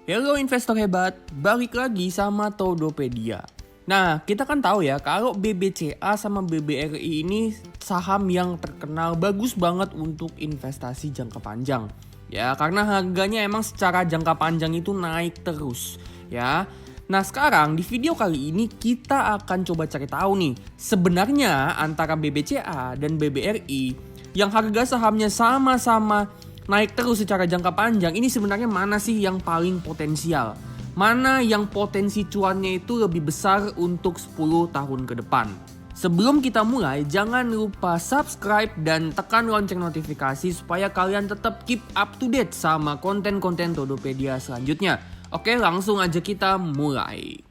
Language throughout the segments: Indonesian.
Halo investor hebat, balik lagi sama Todopedia. Nah, kita kan tahu ya kalau BBCA sama BBRI ini saham yang terkenal bagus banget untuk investasi jangka panjang. Ya, karena harganya emang secara jangka panjang itu naik terus, ya. Nah, sekarang di video kali ini kita akan coba cari tahu nih, sebenarnya antara BBCA dan BBRI yang harga sahamnya sama-sama naik terus secara jangka panjang, ini sebenarnya mana sih yang paling potensial? Mana yang potensi cuannya itu lebih besar untuk 10 tahun ke depan? Sebelum kita mulai, jangan lupa subscribe dan tekan lonceng notifikasi supaya kalian tetap keep up to date sama konten-konten Todopedia selanjutnya. Oke, langsung aja kita mulai.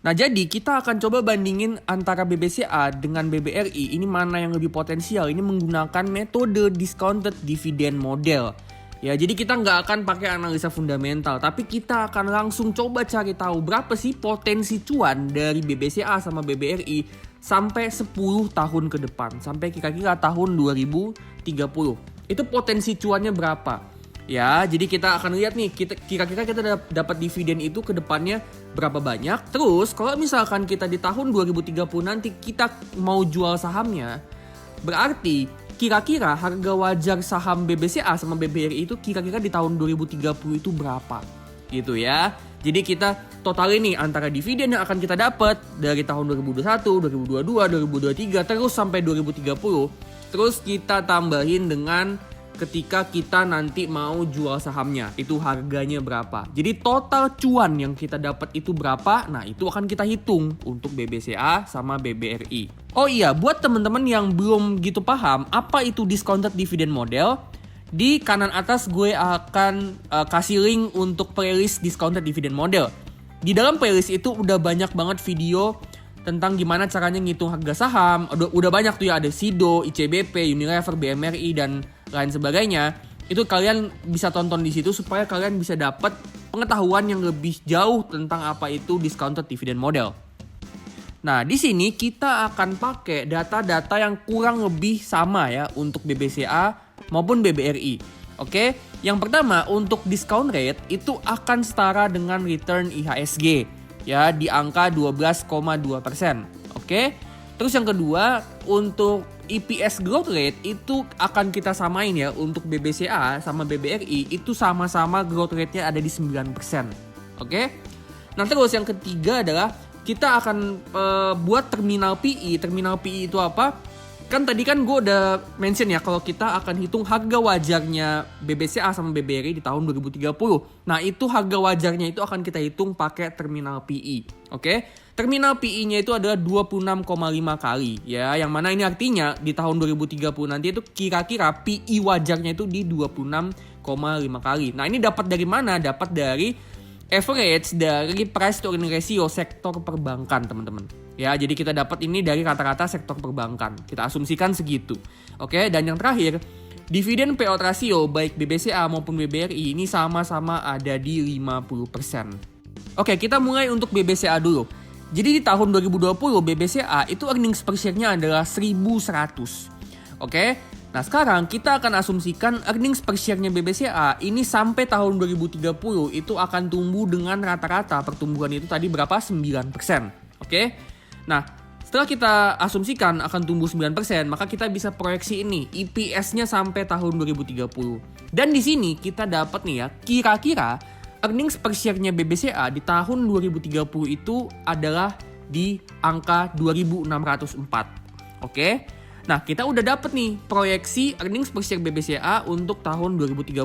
Nah, jadi kita akan coba bandingin antara BBCA dengan BBRI, ini mana yang lebih potensial. Ini menggunakan metode discounted dividend model. Ya, jadi kita nggak akan pakai analisa fundamental, tapi kita akan langsung coba cari tahu berapa sih potensi cuan dari BBCA sama BBRI sampai 10 tahun ke depan, sampai kira-kira tahun 2030. Itu potensi cuannya berapa? Ya, jadi kita akan lihat nih, kira-kira kita dapat dividen itu ke depannya berapa banyak. Terus kalau misalkan kita di tahun 2030 nanti kita mau jual sahamnya, berarti kira-kira harga wajar saham BBCA sama BBRI itu kira-kira di tahun 2030 itu berapa? Gitu ya. Jadi kita total ini antara dividen yang akan kita dapat dari tahun 2021, 2022, 2023 terus sampai 2030. Terus kita tambahin dengan ketika kita nanti mau jual sahamnya, itu harganya berapa. Jadi total cuan yang kita dapat itu berapa, nah itu akan kita hitung untuk BBCA sama BBRI. Oh iya, buat teman-teman yang belum gitu paham apa itu discounted dividend model, di kanan atas gue akan kasih link untuk playlist discounted dividend model. Di dalam playlist itu udah banyak banget video tentang gimana caranya ngitung harga saham. Udah banyak tuh ya, ada Sido, ICBP, Unilever, BMRI dan lain sebagainya. Itu kalian bisa tonton di situ supaya kalian bisa dapat pengetahuan yang lebih jauh tentang apa itu discounted dividend model. Nah, di sini kita akan pakai data-data yang kurang lebih sama ya untuk BBCA maupun BBRI. Oke, yang pertama untuk discount rate itu akan setara dengan return IHSG ya di angka 12,2%. Oke. Terus yang kedua untuk EPS growth rate itu akan kita samain ya untuk BBCA sama BBRI itu sama-sama growth rate-nya ada di 9%. Oke. Nah, terus yang ketiga adalah kita akan buat terminal PE. Terminal PE itu apa? Kan tadi kan gue udah mention ya kalau kita akan hitung harga wajarnya BBCA sama BBRI di tahun 2030. Nah, itu harga wajarnya itu akan kita hitung pakai terminal PE. Oke? Terminal PE-nya itu adalah 26,5 kali ya, yang mana ini artinya di tahun 2030 nanti itu kira-kira PE wajarnya itu di 26,5 kali. Nah, ini dapat dari mana? Dapat dari average dari price to earning ratio sektor perbankan, teman-teman. Ya, jadi kita dapat ini dari rata-rata sektor perbankan. Kita asumsikan segitu. Oke, dan yang terakhir, dividen payout ratio baik BBCA maupun BBRI ini sama-sama ada di 50%. Oke, kita mulai untuk BBCA dulu. Jadi di tahun 2020 BBCA itu earnings per share-nya adalah 1.100. Oke. Nah, sekarang kita akan asumsikan earnings per share-nya BBCA ini sampai tahun 2030 itu akan tumbuh dengan rata-rata pertumbuhan itu tadi berapa? 9%. Oke. Nah, setelah kita asumsikan akan tumbuh 9%, maka kita bisa proyeksi ini EPS-nya sampai tahun 2030. Dan di sini kita dapat nih ya, kira-kira earnings per share-nya BBCA di tahun 2030 itu adalah di angka 2.604. Oke. Nah, kita udah dapat nih proyeksi earnings per share BBCA untuk tahun 2030.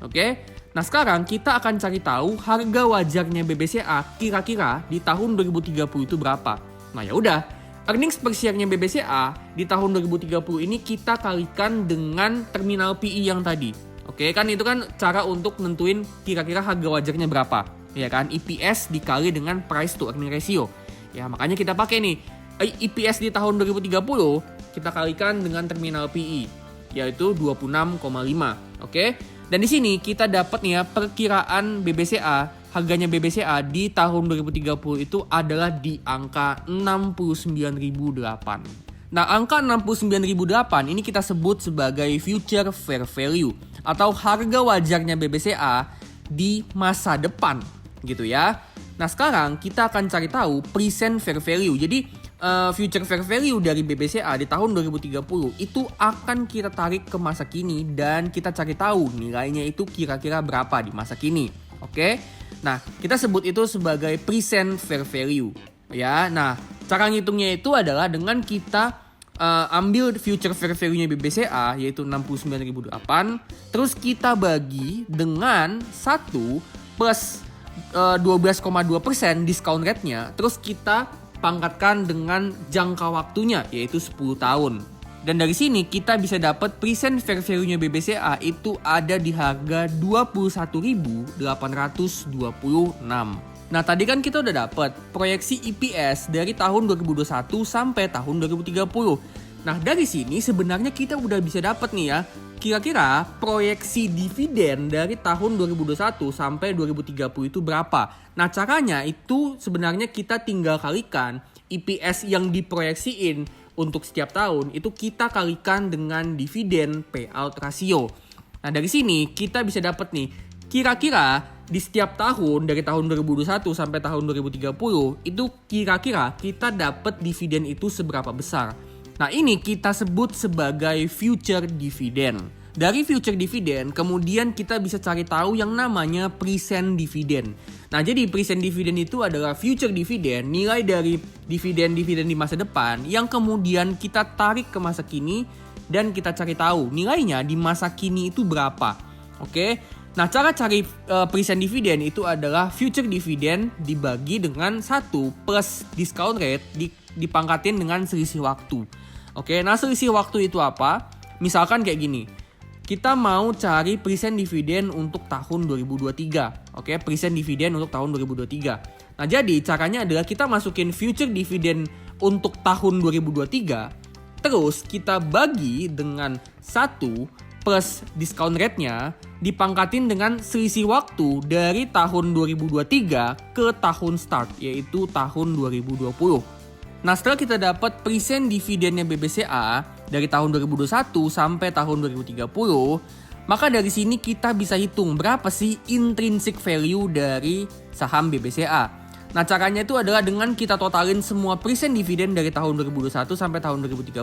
Oke. Nah, sekarang kita akan cari tahu harga wajarnya BBCA kira-kira di tahun 2030 itu berapa. Nah, ya udah, earnings per share-nya BBCA di tahun 2030 ini kita kalikan dengan terminal PE yang tadi. Oke, kan itu kan cara untuk nentuin kira-kira harga wajarnya berapa. Ya kan, EPS dikali dengan price to earning ratio. Ya, makanya kita pakai nih EPS di tahun 2030 kita kalikan dengan terminal PE yaitu 26,5. Oke. Dan di sini kita dapat nih ya perkiraan BBCA harganya BBCA di tahun 2030 itu adalah di angka 69.008. Nah, angka 69.008 ini kita sebut sebagai future fair value atau harga wajarnya BBCA di masa depan gitu ya. Nah, sekarang kita akan cari tahu present fair value. Jadi future fair value dari BBCA di tahun 2030 itu akan kita tarik ke masa kini dan kita cari tahu nilainya itu kira-kira berapa di masa kini. Oke? Nah, kita sebut itu sebagai present fair value ya. Nah, cara ngitungnya itu adalah dengan kita ambil future fair value-nya BBCA yaitu 69.008, terus kita bagi dengan 1 plus 12,2% discount rate-nya, terus kita pangkatkan dengan jangka waktunya yaitu 10 tahun. Dan dari sini kita bisa dapat present fair value-nya BBCA itu ada di harga 21.826. Nah, tadi kan kita udah dapat proyeksi EPS dari tahun 2021 sampai tahun 2030. Nah, dari sini sebenarnya kita udah bisa dapat nih ya, kira-kira proyeksi dividen dari tahun 2021 sampai 2030 itu berapa. Nah, caranya itu sebenarnya kita tinggal kalikan EPS yang diproyeksiin untuk setiap tahun itu kita kalikan dengan dividen payout ratio. Nah, dari sini kita bisa dapat nih, kira-kira di setiap tahun dari tahun 2021 sampai tahun 2030 itu kira-kira kita dapat dividen itu seberapa besar. Nah, ini kita sebut sebagai future dividend. Dari future dividend, kemudian kita bisa cari tahu yang namanya present dividend. Nah, jadi present dividend itu adalah future dividend, nilai dari dividen-dividen di masa depan yang kemudian kita tarik ke masa kini dan kita cari tahu nilainya di masa kini itu berapa. Oke? Nah, cara cari present dividend itu adalah future dividend dibagi dengan 1 plus discount rate dipangkatin dengan selisih waktu. Oke, nah selisih waktu itu apa? Misalkan kayak gini. Kita mau cari present dividen untuk tahun 2023. Oke, present dividen untuk tahun 2023. Nah, jadi caranya adalah kita masukin future dividend untuk tahun 2023. Terus kita bagi dengan 1 plus discount rate-nya dipangkatin dengan selisih waktu dari tahun 2023 ke tahun start, yaitu tahun 2020. Nah, setelah kita dapat present dividennya BBCA dari tahun 2021 sampai tahun 2030, maka dari sini kita bisa hitung berapa sih intrinsic value dari saham BBCA. Nah, caranya itu adalah dengan kita totalin semua present dividend dari tahun 2021 sampai tahun 2030,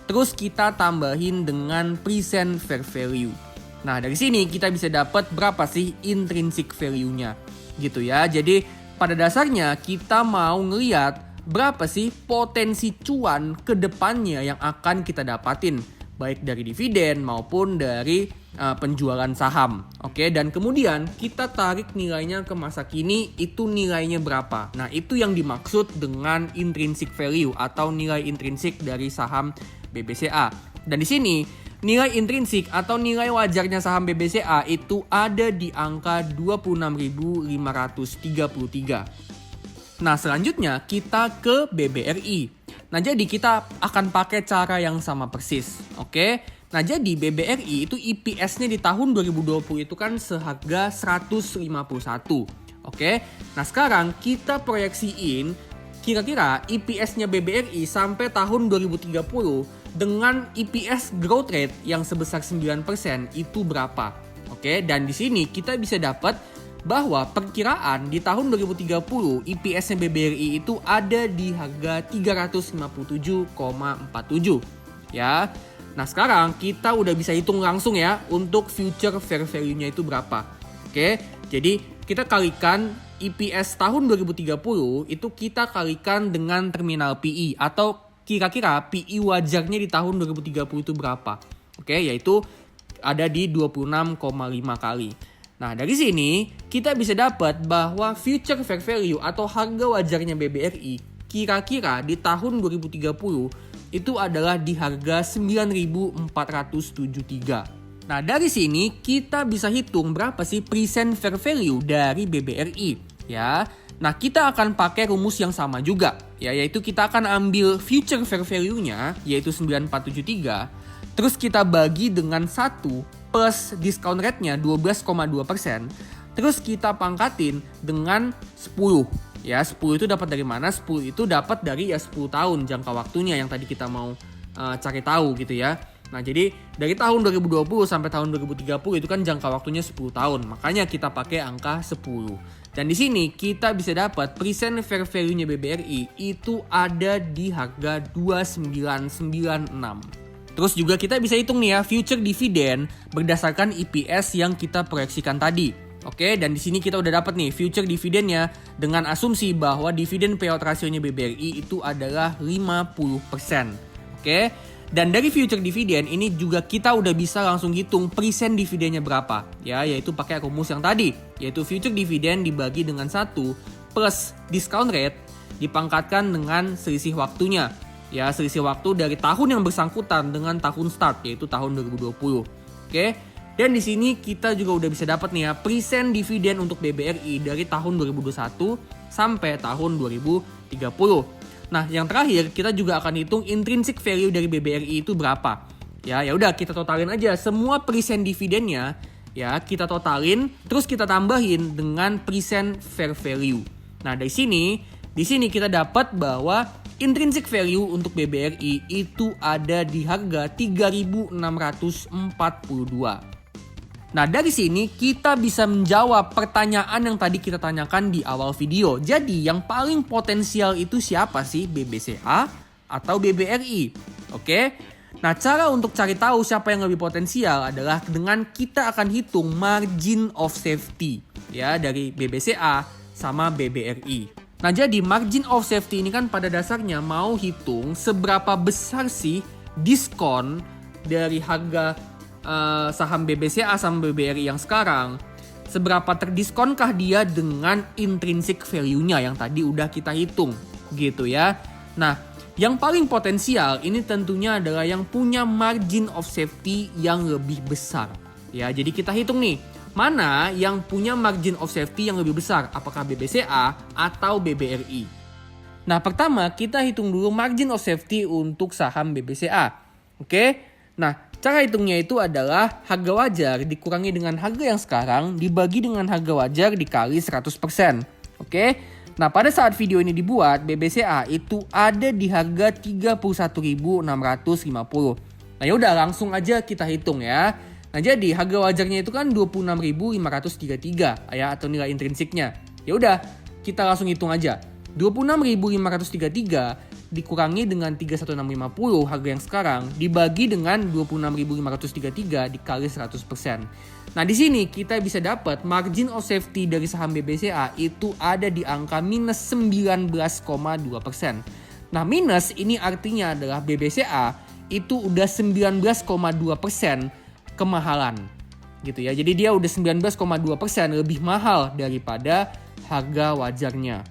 terus kita tambahin dengan present fair value. Nah, dari sini kita bisa dapat berapa sih intrinsic value-nya. Gitu ya. Jadi, pada dasarnya kita mau ngelihat berapa sih potensi cuan ke depannya yang akan kita dapatin, baik dari dividen maupun dari penjualan saham. Oke, dan kemudian kita tarik nilainya ke masa kini, itu nilainya berapa. Nah, itu yang dimaksud dengan intrinsic value atau nilai intrinsik dari saham BBCA. Dan di sini nilai intrinsik atau nilai wajarnya saham BBCA itu ada di angka 26.533. Nah, selanjutnya kita ke BBRI. Nah, jadi kita akan pakai cara yang sama persis. Oke? Nah, jadi BBRI itu EPS-nya di tahun 2020 itu kan seharga 151. Oke? Nah, sekarang kita proyeksiin kira-kira EPS-nya BBRI sampai tahun 2030 dengan EPS growth rate yang sebesar 9% itu berapa. Oke? Dan di sini kita bisa dapat bahwa perkiraan di tahun 2030 EPS-nya BBRI itu ada di harga 357,47 ya. Nah, sekarang kita udah bisa hitung langsung ya untuk future fair value-nya itu berapa. Oke, jadi kita kalikan EPS tahun 2030 itu kita kalikan dengan terminal PE atau kira-kira PE wajarnya di tahun 2030 itu berapa. Oke, yaitu ada di 26,5 kali. Nah, dari sini kita bisa dapat bahwa future fair value atau harga wajarnya BBRI kira-kira di tahun 2030 itu adalah di harga 9.473. Nah, dari sini kita bisa hitung berapa sih present fair value dari BBRI ya. Nah, kita akan pakai rumus yang sama juga ya, yaitu kita akan ambil future fair value-nya yaitu 9.473, terus kita bagi dengan 1 plus discount rate-nya 12,2%, Terus kita pangkatin dengan 10. Ya, 10 itu dapat dari mana? 10 itu dapat dari ya 10 tahun jangka waktunya yang tadi kita mau cari tahu gitu ya. Nah, jadi dari tahun 2020 sampai tahun 2030 itu kan jangka waktunya 10 tahun. Makanya kita pakai angka 10. Dan di sini kita bisa dapat present fair value-nya BBRI itu ada di harga 2996. Terus juga kita bisa hitung nih ya future dividend berdasarkan EPS yang kita proyeksikan tadi. Oke, dan di sini kita udah dapat nih future dividennya dengan asumsi bahwa dividen payout rasionya BBRI itu adalah 50%. Oke. Dan dari future dividend ini juga kita udah bisa langsung hitung present dividennya berapa. Ya, yaitu pakai rumus yang tadi. Yaitu future dividend dibagi dengan 1 plus discount rate dipangkatkan dengan selisih waktunya. Ya, selisih waktu dari tahun yang bersangkutan dengan tahun start, yaitu tahun 2020. Oke. Dan di sini kita juga udah bisa dapat nih ya present dividend untuk BBRI dari tahun 2021 sampai tahun 2030. Nah, yang terakhir kita juga akan hitung intrinsic value dari BBRI itu berapa. Ya udah kita totalin aja semua present dividennya, ya kita totalin terus kita tambahin dengan present fair value. Nah, di sini kita dapat bahwa intrinsic value untuk BBRI itu ada di harga 3.642. Nah, dari sini kita bisa menjawab pertanyaan yang tadi kita tanyakan di awal video. Jadi, yang paling potensial itu siapa sih? BBCA atau BBRI? Oke. Nah, cara untuk cari tahu siapa yang lebih potensial adalah dengan kita akan hitung margin of safety ya dari BBCA sama BBRI. Nah, jadi margin of safety ini kan pada dasarnya mau hitung seberapa besar sih diskon dari harga saham BBCA sama BBRI yang sekarang, seberapa terdiskonkah dia dengan intrinsic value-nya yang tadi udah kita hitung gitu ya. Nah, yang paling potensial ini tentunya adalah yang punya margin of safety yang lebih besar. Ya, jadi kita hitung nih, mana yang punya margin of safety yang lebih besar, apakah BBCA atau BBRI. Nah, pertama kita hitung dulu margin of safety untuk saham BBCA. Oke. Nah, cara hitungnya itu adalah harga wajar dikurangi dengan harga yang sekarang dibagi dengan harga wajar dikali 100%. Oke. Nah, pada saat video ini dibuat, BBCA itu ada di harga 31.650. Nah, yaudah langsung aja kita hitung ya. Nah, jadi harga wajarnya itu kan 26.533 ya atau nilai intrinsiknya. Ya udah, kita langsung hitung aja. 26.533 dikurangi dengan 31.650 harga yang sekarang dibagi dengan 26.533 dikali 100%. Nah, di sini kita bisa dapat margin of safety dari saham BBCA itu ada di angka minus 19,2%. Nah, minus ini artinya adalah BBCA itu udah 19,2% kemahalan. Gitu ya. Jadi dia udah 19,2% lebih mahal daripada harga wajarnya.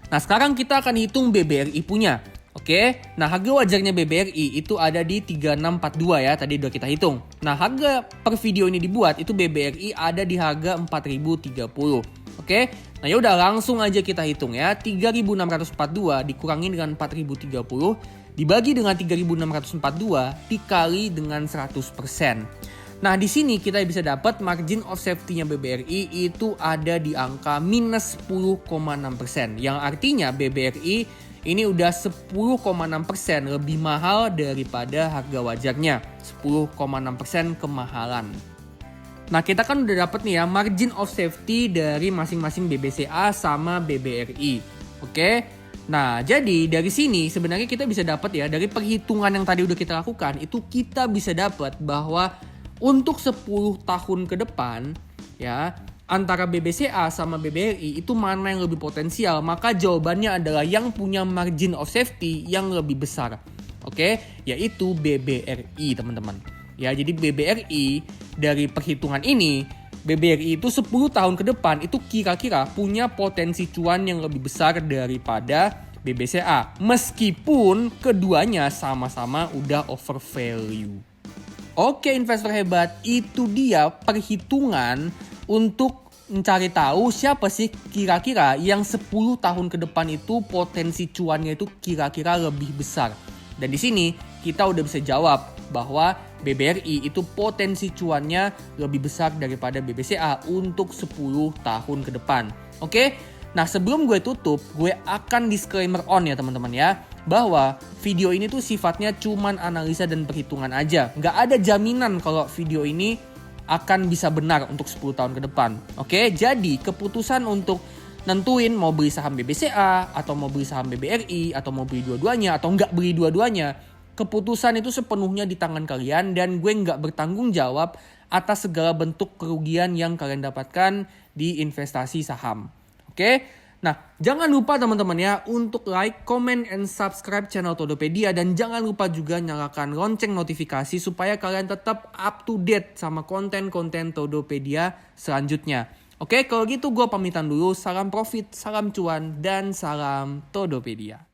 Nah, sekarang kita akan hitung BBRI punya. Oke, nah harga wajarnya BBRI itu ada di 3642 ya, tadi udah kita hitung. Nah, harga per video ini dibuat itu BBRI ada di harga 4030. Oke, nah yaudah langsung aja kita hitung ya. 3642 dikurangi dengan 4030 dibagi dengan 3642 dikali dengan 100%. Nah, di sini kita bisa dapat margin of safety-nya BBRI itu ada di angka minus 10,6%. Yang artinya BBRI ini udah 10,6% lebih mahal daripada harga wajarnya. 10,6% kemahalan. Nah, kita kan udah dapat nih ya margin of safety dari masing-masing BBCA sama BBRI. Oke. Nah, jadi dari sini sebenarnya kita bisa dapat ya dari perhitungan yang tadi udah kita lakukan itu kita bisa dapat bahwa untuk 10 tahun ke depan ya antara BBCA sama BBRI itu mana yang lebih potensial, maka jawabannya adalah yang punya margin of safety yang lebih besar. Oke, yaitu BBRI teman-teman. Ya, jadi BBRI dari perhitungan ini BBRI itu 10 tahun ke depan itu kira-kira punya potensi cuan yang lebih besar daripada BBCA meskipun keduanya sama-sama udah over value. Oke investor hebat, itu dia perhitungan untuk mencari tahu siapa sih kira-kira yang 10 tahun ke depan itu potensi cuannya itu kira-kira lebih besar. Dan di sini kita udah bisa jawab bahwa BBRI itu potensi cuannya lebih besar daripada BBCA untuk 10 tahun ke depan. Oke? Nah, sebelum gue tutup, gue akan disclaimer on ya teman-teman ya, bahwa video ini tuh sifatnya cuman analisa dan perhitungan aja. Nggak ada jaminan kalau video ini akan bisa benar untuk 10 tahun ke depan. Oke? Jadi, keputusan untuk nentuin mau beli saham BBCA, atau mau beli saham BBRI, atau mau beli dua-duanya, atau nggak beli dua-duanya, keputusan itu sepenuhnya di tangan kalian, dan gue nggak bertanggung jawab atas segala bentuk kerugian yang kalian dapatkan di investasi saham. Oke? Nah, jangan lupa teman-teman ya untuk like, comment, and subscribe channel Todopedia, dan jangan lupa juga nyalakan lonceng notifikasi supaya kalian tetap up to date sama konten-konten Todopedia selanjutnya. Oke, kalau gitu gue pamitan dulu. Salam profit, salam cuan, dan salam Todopedia.